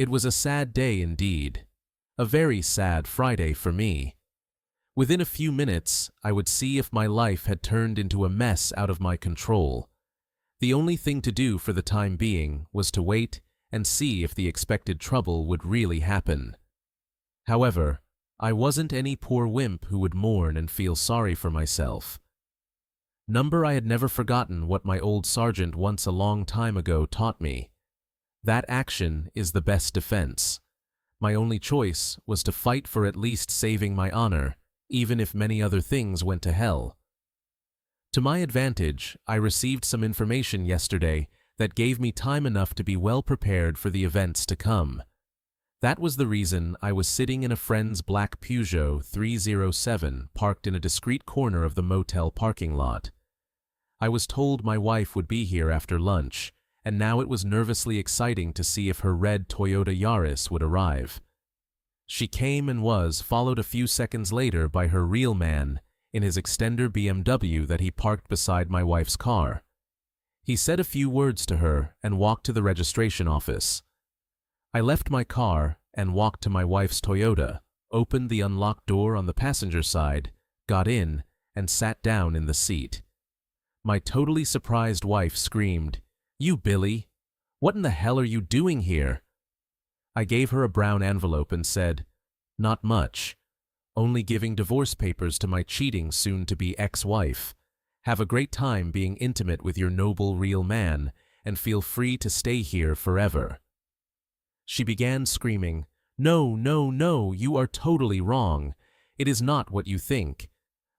It was a sad day indeed. A very sad Friday for me. Within a few minutes, I would see if my life had turned into a mess out of my control. The only thing to do for the time being was to wait and see if the expected trouble would really happen. However, I wasn't any poor wimp who would mourn and feel sorry for myself. I had never forgotten what my old sergeant once a long time ago taught me. That action is the best defense. My only choice was to fight for at least saving my honor, even if many other things went to hell. To my advantage, I received some information yesterday that gave me time enough to be well prepared for the events to come. That was the reason I was sitting in a friend's black Peugeot 307 parked in a discreet corner of the motel parking lot. I was told my wife would be here after lunch, and now it was nervously exciting to see if her red Toyota Yaris would arrive. She came and was followed a few seconds later by her real man in his extender BMW that he parked beside my wife's car. He said a few words to her and walked to the registration office. I left my car and walked to my wife's Toyota, opened the unlocked door on the passenger side, got in, and sat down in the seat. My totally surprised wife screamed, "You Billy! What in the hell are you doing here?" I gave her a brown envelope and said, "Not much. Only giving divorce papers to my cheating soon-to-be ex-wife. Have a great time being intimate with your noble real man, and feel free to stay here forever." She began screaming, "No, no, no, you are totally wrong. It is not what you think.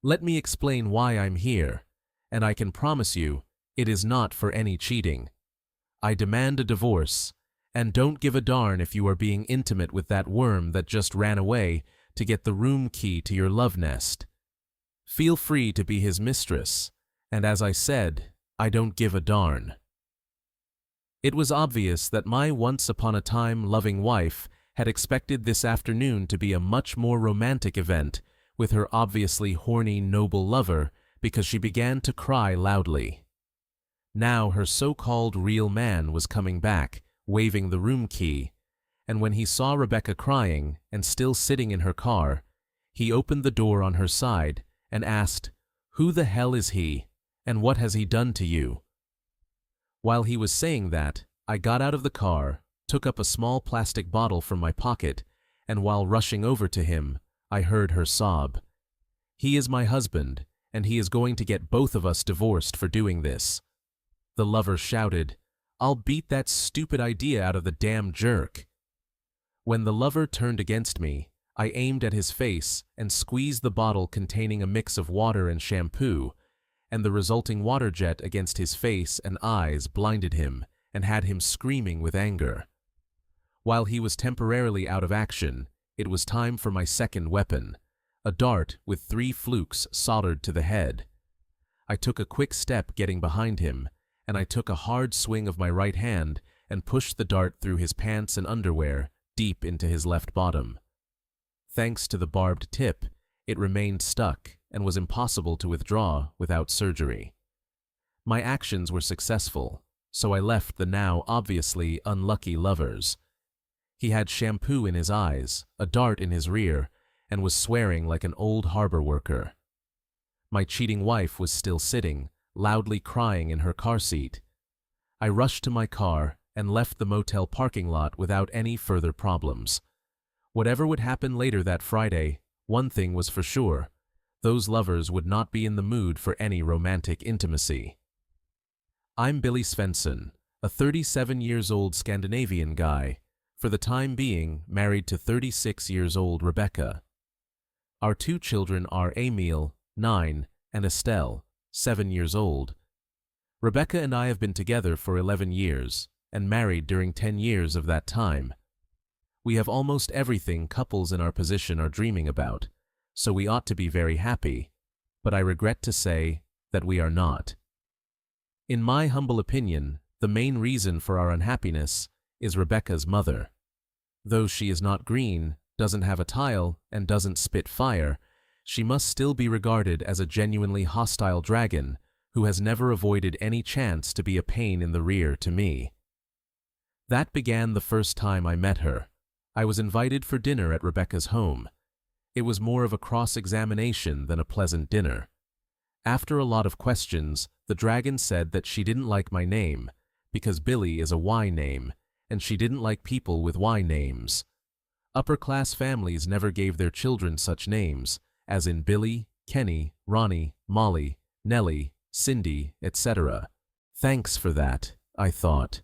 Let me explain why I'm here, and I can promise you, it is not for any cheating. I demand a divorce, and don't give a darn if you are being intimate with that worm that just ran away to get the room key to your love nest. Feel free to be his mistress, and as I said, I don't give a darn." It was obvious that my once-upon-a-time loving wife had expected this afternoon to be a much more romantic event with her obviously horny, noble lover, because she began to cry loudly. Now her so-called real man was coming back, waving the room key, and when he saw Rebecca crying and still sitting in her car, he opened the door on her side and asked, "Who the hell is he, and what has he done to you?" While he was saying that, I got out of the car, took up a small plastic bottle from my pocket, and while rushing over to him, I heard her sob. "He is my husband, and he is going to get both of us divorced for doing this." The lover shouted, "I'll beat that stupid idea out of the damn jerk." When the lover turned against me, I aimed at his face and squeezed the bottle containing a mix of water and shampoo, and the resulting water jet against his face and eyes blinded him and had him screaming with anger. While he was temporarily out of action, it was time for my second weapon, a dart with 3 flukes soldered to the head. I took a quick step getting behind him, and I took a hard swing of my right hand and pushed the dart through his pants and underwear deep into his left bottom. Thanks to the barbed tip, it remained stuck and was impossible to withdraw without surgery. My actions were successful, so I left the now obviously unlucky lovers. He had shampoo in his eyes, a dart in his rear, and was swearing like an old harbor worker. My cheating wife was still sitting, loudly crying in her car seat. I rushed to my car and left the motel parking lot without any further problems. Whatever would happen later that Friday, one thing was for sure: those lovers would not be in the mood for any romantic intimacy. I'm Billy Svensson, a 37-years-old Scandinavian guy, for the time being married to 36-years-old Rebecca. Our 2 children are Emil, 9, and Estelle, 7 years old. Rebecca and I have been together for 11 years, and married during 10 years of that time. We have almost everything couples in our position are dreaming about, so we ought to be very happy, but I regret to say that we are not. In my humble opinion, the main reason for our unhappiness is Rebecca's mother. Though she is not green, doesn't have a tile, and doesn't spit fire, she must still be regarded as a genuinely hostile dragon who has never avoided any chance to be a pain in the rear to me. That began the first time I met her. I was invited for dinner at Rebecca's home. It was more of a cross-examination than a pleasant dinner. After a lot of questions, the dragon said that she didn't like my name, because Billy is a Y name, and she didn't like people with Y names. Upper-class families never gave their children such names, as in Billy, Kenny, Ronnie, Molly, Nellie, Cindy, etc. Thanks for that, I thought.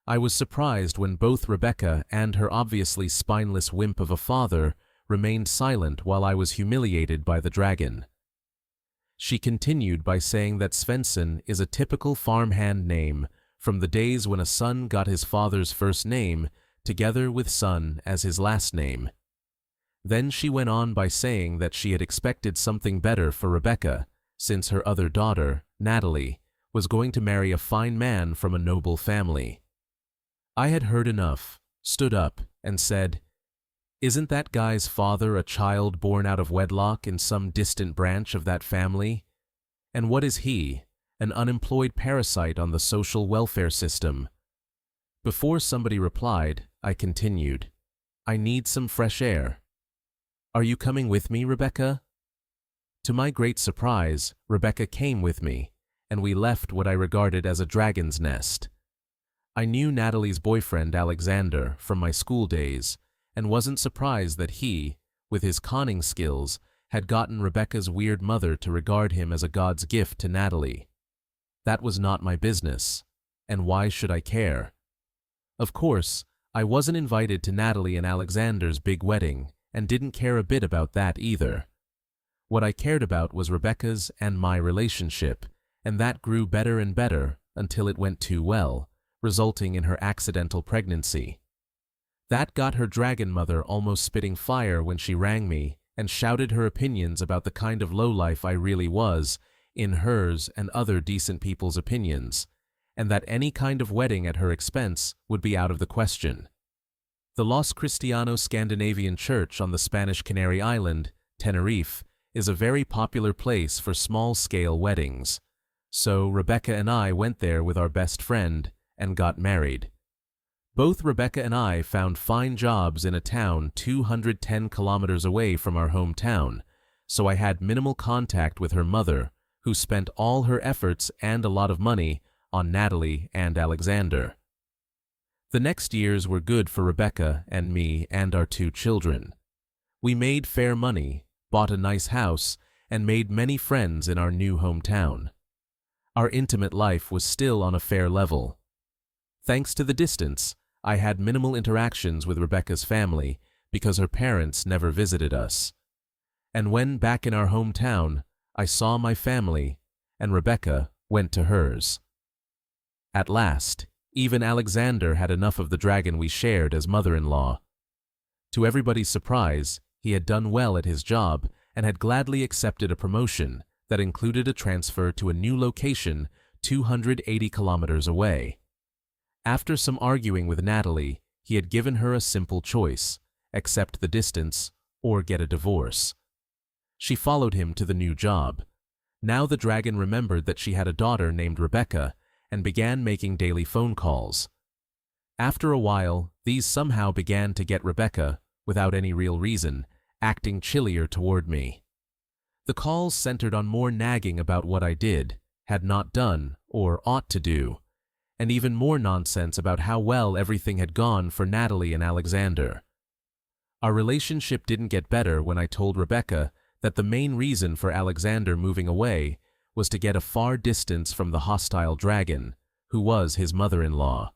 I was surprised when both Rebecca and her obviously spineless wimp of a father remained silent while I was humiliated by the dragon. She continued by saying that Svensson is a typical farmhand name from the days when a son got his father's first name together with son as his last name. Then she went on by saying that she had expected something better for Rebecca, since her other daughter, Natalie, was going to marry a fine man from a noble family. I had heard enough, stood up, and said, "Isn't that guy's father a child born out of wedlock in some distant branch of that family? And what is he, an unemployed parasite on the social welfare system?" Before somebody replied, I continued, "I need some fresh air. Are you coming with me, Rebecca?" To my great surprise, Rebecca came with me, and we left what I regarded as a dragon's nest. I knew Natalie's boyfriend, Alexander, from my school days, and wasn't surprised that he, with his conning skills, had gotten Rebecca's weird mother to regard him as a God's gift to Natalie. That was not my business, and why should I care? Of course, I wasn't invited to Natalie and Alexander's big wedding, and didn't care a bit about that either. What I cared about was Rebecca's and my relationship, and that grew better and better until it went too well, resulting in her accidental pregnancy. That got her dragon mother almost spitting fire when she rang me and shouted her opinions about the kind of lowlife I really was, in hers and other decent people's opinions, and that any kind of wedding at her expense would be out of the question. The Los Cristianos Scandinavian Church on the Spanish Canary Island, Tenerife, is a very popular place for small-scale weddings, so Rebecca and I went there with our best friend and got married. Both Rebecca and I found fine jobs in a town 210 kilometers away from our hometown, so I had minimal contact with her mother, who spent all her efforts and a lot of money on Natalie and Alexander. The next years were good for Rebecca and me and our 2 children. We made fair money, bought a nice house, and made many friends in our new hometown. Our intimate life was still on a fair level. Thanks to the distance, I had minimal interactions with Rebecca's family because her parents never visited us. And when back in our hometown, I saw my family, and Rebecca went to hers. At last, even Alexander had enough of the dragon we shared as mother-in-law. To everybody's surprise, he had done well at his job and had gladly accepted a promotion that included a transfer to a new location 280 kilometers away. After some arguing with Natalie, he had given her a simple choice: accept the distance or get a divorce. She followed him to the new job. Now the dragon remembered that she had a daughter named Rebecca and began making daily phone calls. After a while, these somehow began to get Rebecca, without any real reason, acting chillier toward me. The calls centered on more nagging about what I did, had not done, or ought to do, and even more nonsense about how well everything had gone for Natalie and Alexander. Our relationship didn't get better when I told Rebecca that the main reason for Alexander moving away was to get a far distance from the hostile dragon, who was his mother-in-law.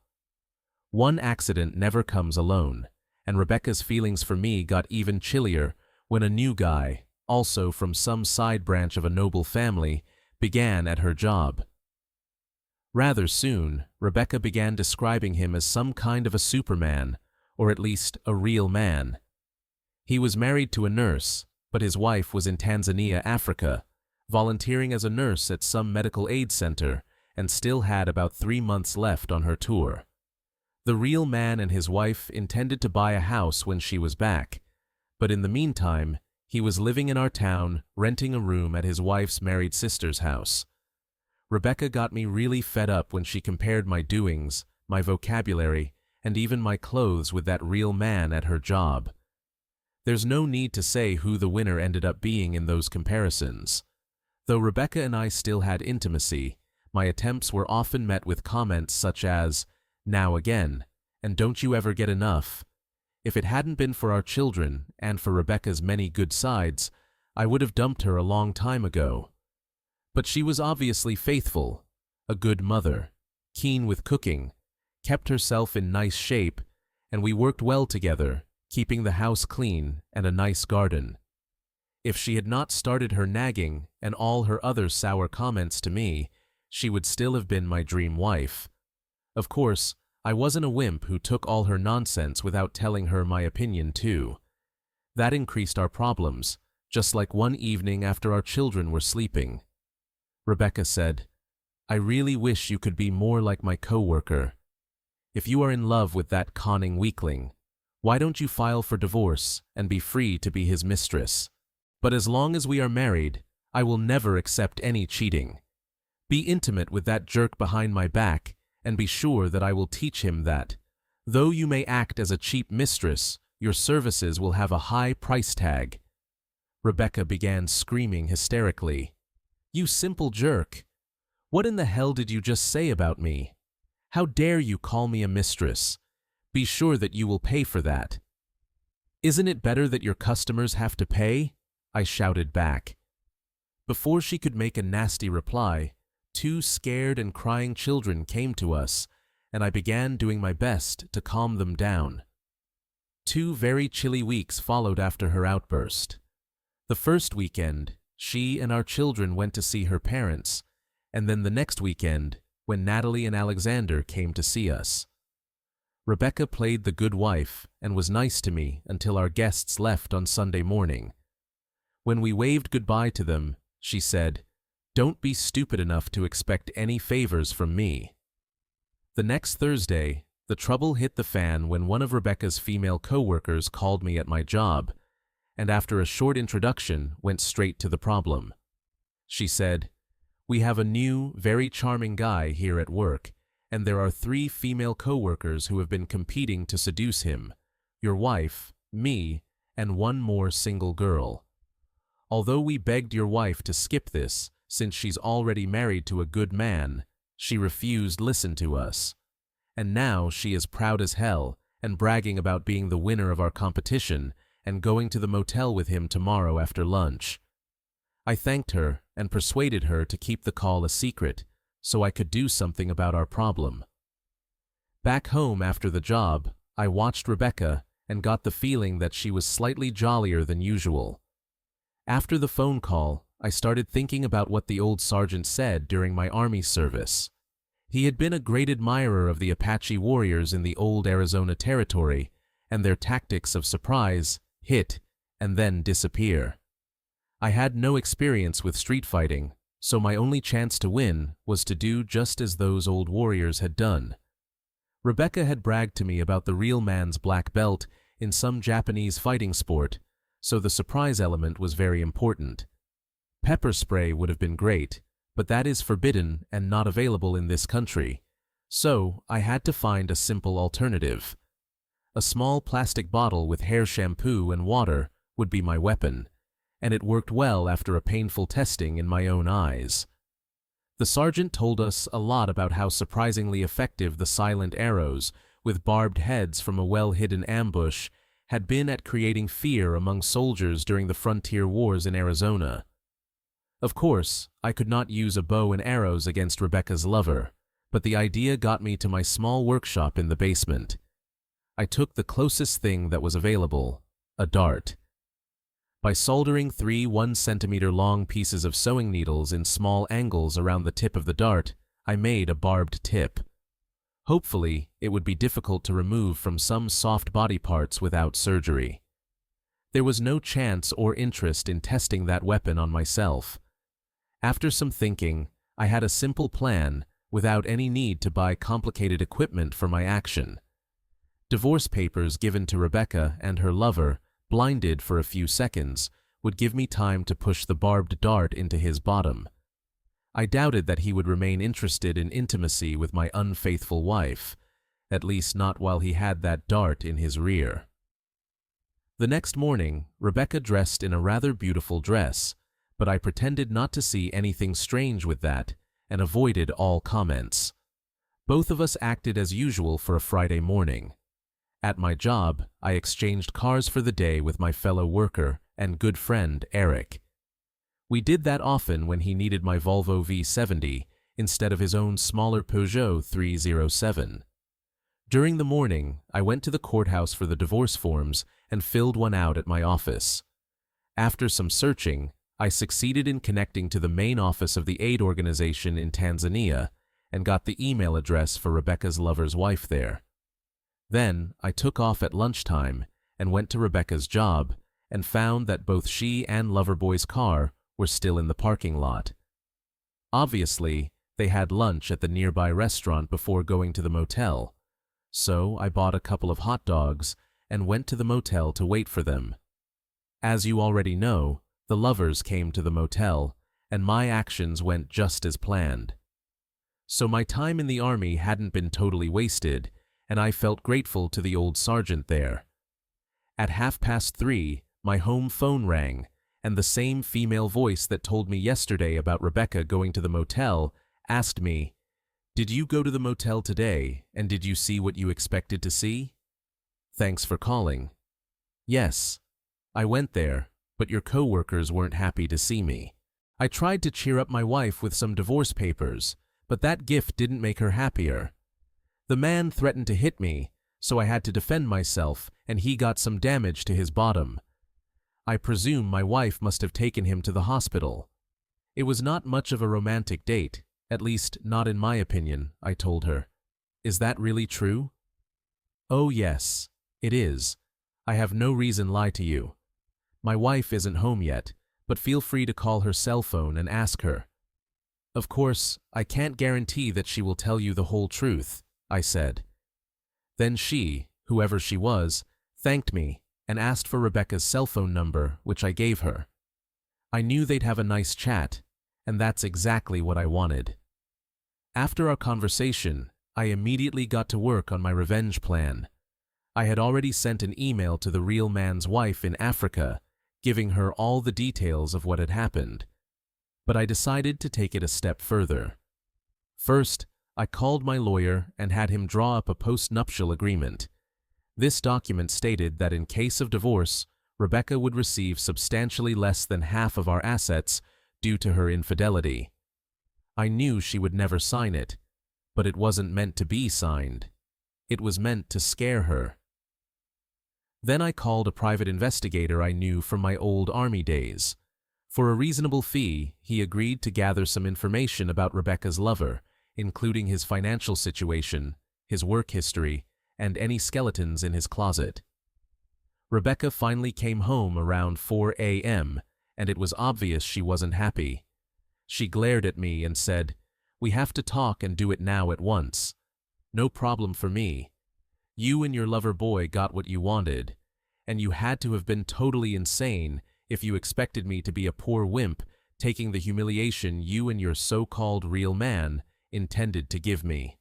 One accident never comes alone, and Rebecca's feelings for me got even chillier when a new guy, also from some side branch of a noble family, began at her job. Rather soon, Rebecca began describing him as some kind of a Superman, or at least a real man. He was married to a nurse, but his wife was in Tanzania, Africa, volunteering as a nurse at some medical aid center, and still had about 3 months left on her tour. The real man and his wife intended to buy a house when she was back, but in the meantime, he was living in our town, renting a room at his wife's married sister's house. Rebecca got me really fed up when she compared my doings, my vocabulary, and even my clothes with that real man at her job. There's no need to say who the winner ended up being in those comparisons. Though Rebecca and I still had intimacy, my attempts were often met with comments such as, "Now again," and "Don't you ever get enough?" If it hadn't been for our children and for Rebecca's many good sides, I would have dumped her a long time ago. But she was obviously faithful, a good mother, keen with cooking, kept herself in nice shape, and we worked well together, keeping the house clean and a nice garden. If she had not started her nagging and all her other sour comments to me, she would still have been my dream wife. Of course, I wasn't a wimp who took all her nonsense without telling her my opinion too. That increased our problems, just like one evening after our children were sleeping. Rebecca said, "I really wish you could be more like my coworker. If you are in love with that conning weakling, why don't you file for divorce and be free to be his mistress? But as long as we are married, I will never accept any cheating. Be intimate with that jerk behind my back and be sure that I will teach him that, though you may act as a cheap mistress, your services will have a high price tag." Rebecca began screaming hysterically. "You simple jerk! What in the hell did you just say about me? How dare you call me a mistress? Be sure that you will pay for that." "Isn't it better that your customers have to pay?" I shouted back. Before she could make a nasty reply, 2 scared and crying children came to us, and I began doing my best to calm them down. 2 very chilly weeks followed after her outburst. The first weekend, she and our children went to see her parents, and then the next weekend, when Natalie and Alexander came to see us. Rebecca played the good wife and was nice to me until our guests left on Sunday morning. When we waved goodbye to them, she said, "Don't be stupid enough to expect any favors from me." The next Thursday, the trouble hit the fan when one of Rebecca's female co-workers called me at my job, and after a short introduction went straight to the problem. She said, "We have a new, very charming guy here at work, and there are 3 female co-workers who have been competing to seduce him, your wife, me, and 1 more single girl. Although we begged your wife to skip this, since she's already married to a good man, she refused to listen to us. And now she is proud as hell and bragging about being the winner of our competition and going to the motel with him tomorrow after lunch." I thanked her and persuaded her to keep the call a secret so I could do something about our problem. Back home after the job, I watched Rebecca and got the feeling that she was slightly jollier than usual. After the phone call, I started thinking about what the old sergeant said during my Army service. He had been a great admirer of the Apache warriors in the old Arizona Territory and their tactics of surprise, hit, and then disappear. I had no experience with street fighting, so my only chance to win was to do just as those old warriors had done. Rebecca had bragged to me about the real man's black belt in some Japanese fighting sport, so the surprise element was very important. Pepper spray would have been great, but that is forbidden and not available in this country, so I had to find a simple alternative. A small plastic bottle with hair shampoo and water would be my weapon, and it worked well after a painful testing in my own eyes. The sergeant told us a lot about how surprisingly effective the silent arrows, with barbed heads from a well-hidden ambush, had been at creating fear among soldiers during the frontier wars in Arizona. Of course, I could not use a bow and arrows against Rebecca's lover, but the idea got me to my small workshop in the basement. I took the closest thing that was available, a dart. By soldering 3 1-centimeter-long pieces of sewing needles in small angles around the tip of the dart, I made a barbed tip. Hopefully, it would be difficult to remove from some soft body parts without surgery. There was no chance or interest in testing that weapon on myself. After some thinking, I had a simple plan without any need to buy complicated equipment for my action. Divorce papers given to Rebecca and her lover, blinded for a few seconds, would give me time to push the barbed dart into his bottom. I doubted that he would remain interested in intimacy with my unfaithful wife, at least not while he had that dart in his rear. The next morning, Rebecca dressed in a rather beautiful dress, but I pretended not to see anything strange with that and avoided all comments. Both of us acted as usual for a Friday morning. At my job, I exchanged cars for the day with my fellow worker and good friend, Eric. We did that often when he needed my Volvo V70 instead of his own smaller Peugeot 307. During the morning, I went to the courthouse for the divorce forms and filled one out at my office. After some searching, I succeeded in connecting to the main office of the aid organization in Tanzania and got the email address for Rebecca's lover's wife there. Then, I took off at lunchtime and went to Rebecca's job and found that both she and Loverboy's car were still in the parking lot. Obviously, they had lunch at the nearby restaurant before going to the motel, so I bought a couple of hot dogs and went to the motel to wait for them. As you already know, the lovers came to the motel, and my actions went just as planned. So my time in the army hadn't been totally wasted, and I felt grateful to the old sergeant there. At 3:30, my home phone rang, and the same female voice that told me yesterday about Rebecca going to the motel asked me, "Did you go to the motel today, and did you see what you expected to see?" "Thanks for calling." "Yes, I went there, but your co-workers weren't happy to see me. I tried to cheer up my wife with some divorce papers, but that gift didn't make her happier. The man threatened to hit me, so I had to defend myself, and he got some damage to his bottom. I presume my wife must have taken him to the hospital. It was not much of a romantic date, at least not in my opinion," I told her. "Is that really true?" "Oh yes, it is. I have no reason lie to you. My wife isn't home yet, but feel free to call her cell phone and ask her." "Of course, I can't guarantee that she will tell you the whole truth," I said. Then she, whoever she was, thanked me and asked for Rebecca's cell phone number, which I gave her. I knew they'd have a nice chat, and that's exactly what I wanted. After our conversation, I immediately got to work on my revenge plan. I had already sent an email to the real man's wife in Africa, giving her all the details of what had happened. But I decided to take it a step further. First, I called my lawyer and had him draw up a post-nuptial agreement. This document stated that in case of divorce, Rebecca would receive substantially less than half of our assets due to her infidelity. I knew she would never sign it, but it wasn't meant to be signed. It was meant to scare her. Then I called a private investigator I knew from my old army days. For a reasonable fee, he agreed to gather some information about Rebecca's lover, including his financial situation, his work history, and any skeletons in his closet. Rebecca finally came home around 4 a.m., and it was obvious she wasn't happy. She glared at me and said, "We have to talk and do it now at once. No problem for me. You and your lover boy got what you wanted, and you had to have been totally insane if you expected me to be a poor wimp taking the humiliation you and your so-called real man intended to give me."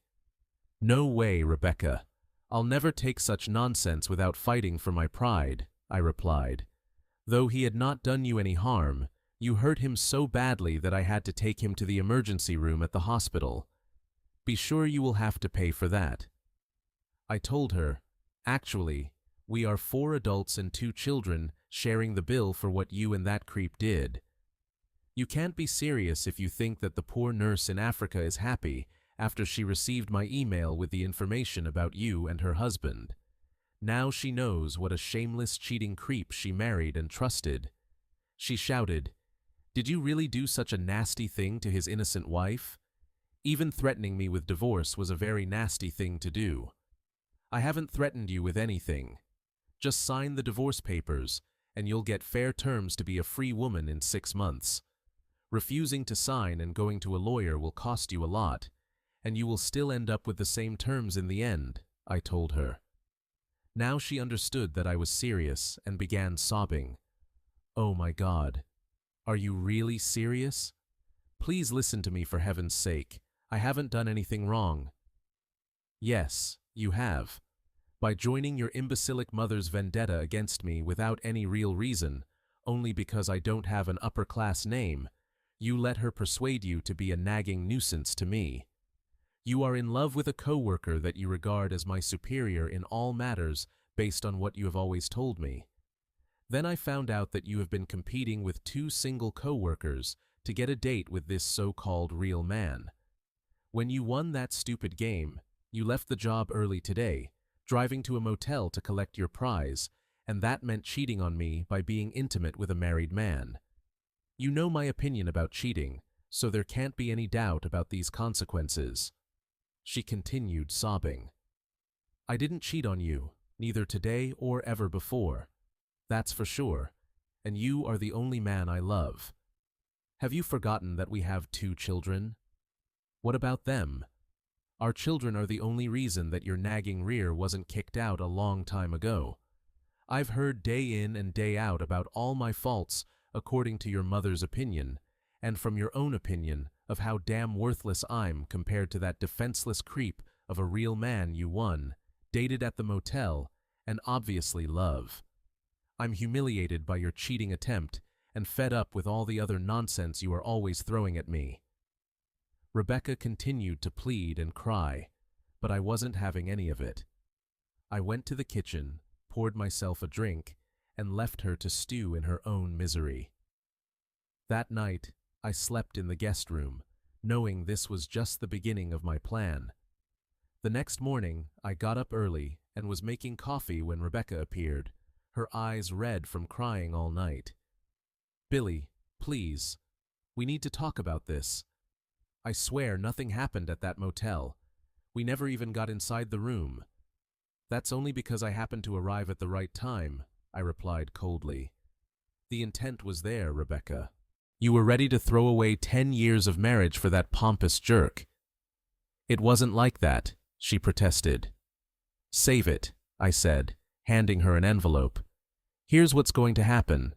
"No way, Rebecca. I'll never take such nonsense without fighting for my pride," I replied. "Though he had not done you any harm, you hurt him so badly that I had to take him to the emergency room at the hospital. Be sure you will have to pay for that." I told her, "Actually, we are 4 adults and 2 children sharing the bill for what you and that creep did. You can't be serious if you think that the poor nurse in Africa is happy after she received my email with the information about you and her husband. Now she knows what a shameless cheating creep she married and trusted." She shouted, "Did you really do such a nasty thing to his innocent wife? Even threatening me with divorce was a very nasty thing to do. I haven't threatened you with anything. Just sign the divorce papers, and you'll get fair terms to be a free woman in 6 months. Refusing to sign and going to a lawyer will cost you a lot, and you will still end up with the same terms in the end," I told her. Now she understood that I was serious and began sobbing. "Oh my God. Are you really serious? Please listen to me for heaven's sake. I haven't done anything wrong." "Yes, You have. By joining your imbecilic mother's vendetta against me without any real reason, only because I don't have an upper-class name, you let her persuade you to be a nagging nuisance to me. You are in love with a coworker that you regard as my superior in all matters based on what you have always told me. Then I found out that you have been competing with 2 single coworkers to get a date with this so-called real man. When you won that stupid game, you left the job early today, driving to a motel to collect your prize, and that meant cheating on me by being intimate with a married man. You know my opinion about cheating, so there can't be any doubt about these consequences. She continued sobbing. I didn't cheat on you, neither today or ever before. That's for sure, and you are the only man I love. Have you forgotten that we have 2 children? What about them? Our children are the only reason that your nagging rear wasn't kicked out a long time ago. I've heard day in and day out about all my faults according to your mother's opinion, and from your own opinion of how damn worthless I'm compared to that defenseless creep of a real man you won, dated at the motel, and obviously love. I'm humiliated by your cheating attempt and fed up with all the other nonsense you are always throwing at me. Rebecca continued to plead and cry, but I wasn't having any of it. I went to the kitchen, poured myself a drink, and left her to stew in her own misery. That night, I slept in the guest room, knowing this was just the beginning of my plan. The next morning, I got up early and was making coffee when Rebecca appeared, her eyes red from crying all night. Billy, please, we need to talk about this. I swear nothing happened at that motel. We never even got inside the room. That's only because I happened to arrive at the right time, I replied coldly. The intent was there, Rebecca. You were ready to throw away 10 years of marriage for that pompous jerk. It wasn't like that, she protested. Save it, I said, handing her an envelope. Here's what's going to happen.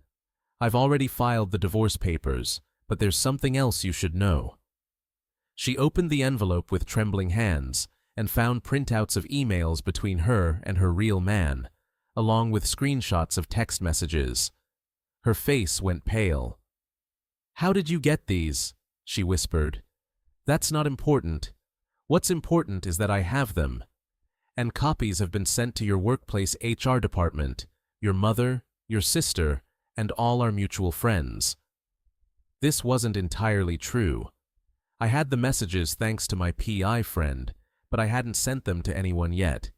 I've already filed the divorce papers, but there's something else you should know. She opened the envelope with trembling hands and found printouts of emails between her and her real man, along with screenshots of text messages. Her face went pale. How did you get these? She whispered. That's not important. What's important is that I have them. And copies have been sent to your workplace HR department, your mother, your sister, and all our mutual friends. This wasn't entirely true. I had the messages thanks to my PI friend, but I hadn't sent them to anyone yet.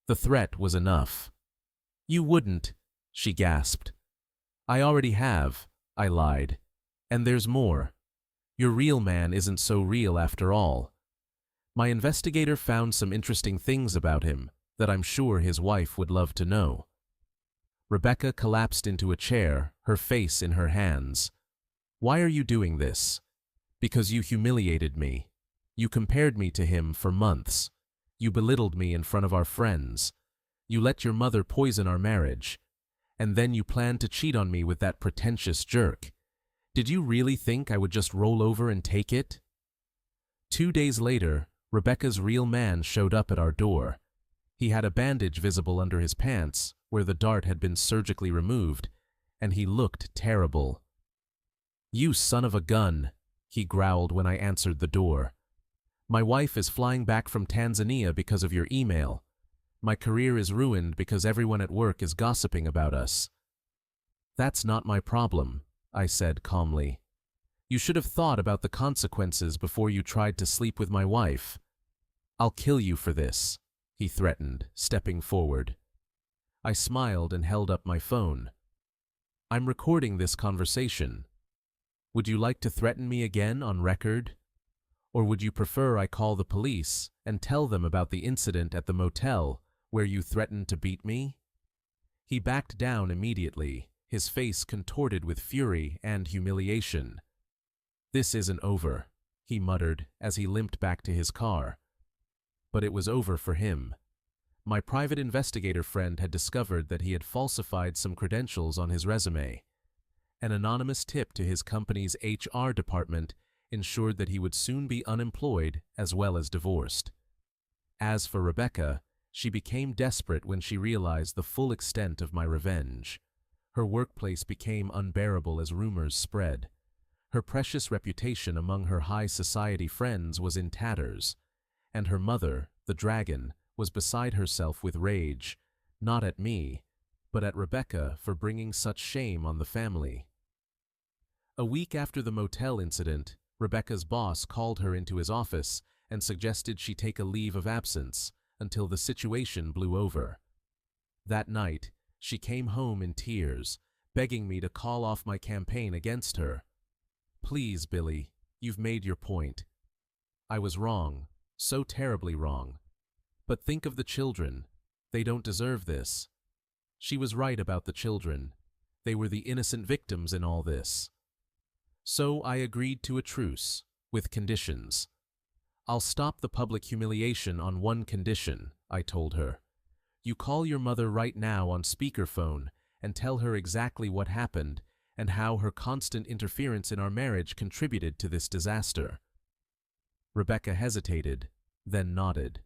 The threat was enough. You wouldn't, she gasped. I already have, I lied. And there's more. Your real man isn't so real after all. My investigator found some interesting things about him that I'm sure his wife would love to know. Rebecca collapsed into a chair, her face in her hands. Why are you doing this? Because you humiliated me. You compared me to him for months. You belittled me in front of our friends. You let your mother poison our marriage. And then you planned to cheat on me with that pretentious jerk. Did you really think I would just roll over and take it? 2 days later, Rebecca's real man showed up at our door. He had a bandage visible under his pants, where the dart had been surgically removed, and he looked terrible. You son of a gun, he growled when I answered the door. My wife is flying back from Tanzania because of your email. My career is ruined because everyone at work is gossiping about us. That's not my problem, I said calmly. You should have thought about the consequences before you tried to sleep with my wife. I'll kill you for this, he threatened, stepping forward. I smiled and held up my phone. I'm recording this conversation. Would you like to threaten me again on record? Or would you prefer I call the police and tell them about the incident at the motel where you threatened to beat me? He backed down immediately, his face contorted with fury and humiliation. This isn't over, he muttered as he limped back to his car. But it was over for him. My private investigator friend had discovered that he had falsified some credentials on his resume. An anonymous tip to his company's HR department ensured that he would soon be unemployed as well as divorced. As for Rebecca, She became desperate when she realized the full extent of my revenge. Her workplace became unbearable as rumors spread. Her precious reputation among her high society friends was in tatters, and her mother, the dragon, was beside herself with rage, not at me, but at Rebecca for bringing such shame on the family. A week after the motel incident, Rebecca's boss called her into his office and suggested she take a leave of absence until the situation blew over. That night, she came home in tears, begging me to call off my campaign against her. "Please, Billy, you've made your point. I was wrong, so terribly wrong. But think of the children. They don't deserve this." She was right about the children. They were the innocent victims in all this. So I agreed to a truce, with conditions. "I'll stop the public humiliation on one condition," I told her. "You call your mother right now on speakerphone and tell her exactly what happened and how her constant interference in our marriage contributed to this disaster." Rebecca hesitated, then nodded.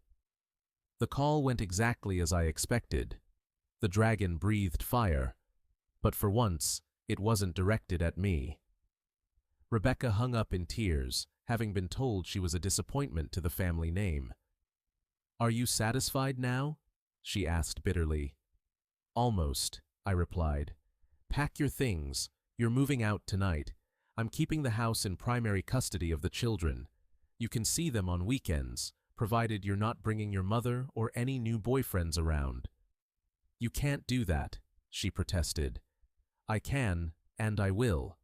The call went exactly as I expected. The dragon breathed fire, but for once, it wasn't directed at me. Rebecca hung up in tears, having been told she was a disappointment to the family name. "Are you satisfied now?" she asked bitterly. "Almost," I replied. "Pack your things. You're moving out tonight. I'm keeping the house in primary custody of the children. You can see them on weekends, provided you're not bringing your mother or any new boyfriends around." "You can't do that," she protested. "I can, and I will.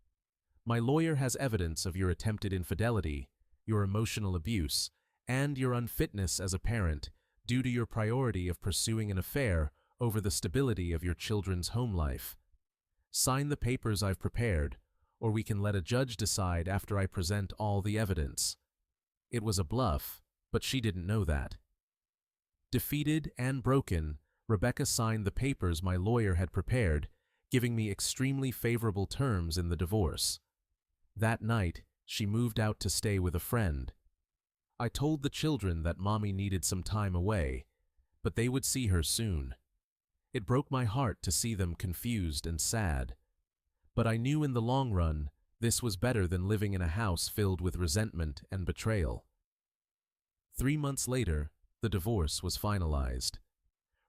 My lawyer has evidence of your attempted infidelity, your emotional abuse, and your unfitness as a parent due to your priority of pursuing an affair over the stability of your children's home life. Sign the papers I've prepared, or we can let a judge decide after I present all the evidence." It was a bluff, but she didn't know that. Defeated and broken, Rebecca signed the papers my lawyer had prepared, giving me extremely favorable terms in the divorce. That night, she moved out to stay with a friend. I told the children that Mommy needed some time away, but they would see her soon. It broke my heart to see them confused and sad. But I knew in the long run, this was better than living in a house filled with resentment and betrayal. 3 months later, the divorce was finalized.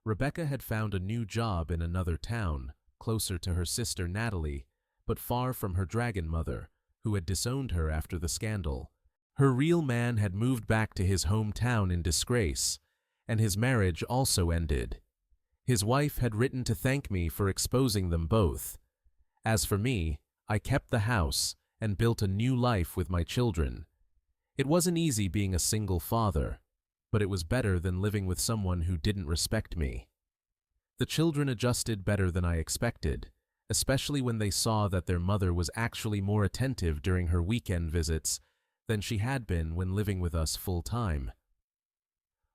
Rebecca had found a new job in another town, closer to her sister Natalie, but far from her dragon mother, who had disowned her after the scandal. Her real man had moved back to his hometown in disgrace, and his marriage also ended. His wife had written to thank me for exposing them both. As for me, I kept the house and built a new life with my children. It wasn't easy being a single father, but it was better than living with someone who didn't respect me. The children adjusted better than I expected, especially when they saw that their mother was actually more attentive during her weekend visits than she had been when living with us full-time.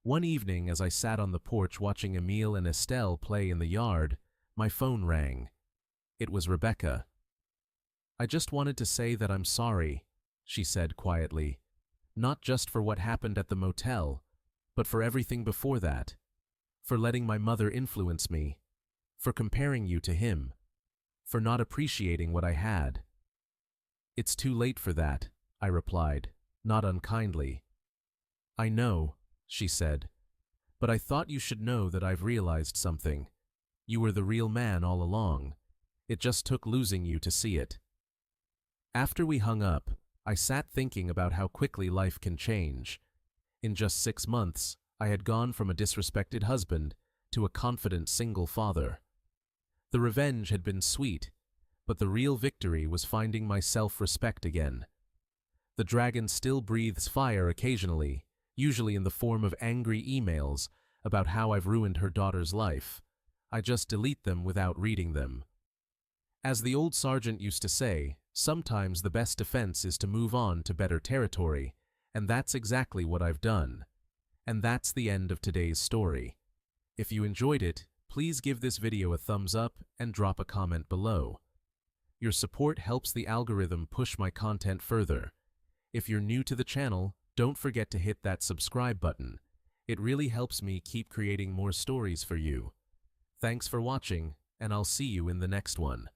One evening, as I sat on the porch watching Emile and Estelle play in the yard, my phone rang. It was Rebecca. "I just wanted to say that I'm sorry," she said quietly, "not just for what happened at the motel, but for everything before that, for letting my mother influence me, for comparing you to him, for not appreciating what I had." "It's too late for that," I replied, not unkindly. "I know," she said, "but I thought you should know that I've realized something. You were the real man all along. It just took losing you to see it." After we hung up, I sat thinking about how quickly life can change. In just 6 months, I had gone from a disrespected husband to a confident single father. The revenge had been sweet, but the real victory was finding my self-respect again. The dragon still breathes fire occasionally, usually in the form of angry emails about how I've ruined her daughter's life. I just delete them without reading them. As the old sergeant used to say, sometimes the best defense is to move on to better territory, and that's exactly what I've done. And that's the end of today's story. If you enjoyed it, please give this video a thumbs up and drop a comment below. Your support helps the algorithm push my content further. If you're new to the channel, don't forget to hit that subscribe button. It really helps me keep creating more stories for you. Thanks for watching, and I'll see you in the next one.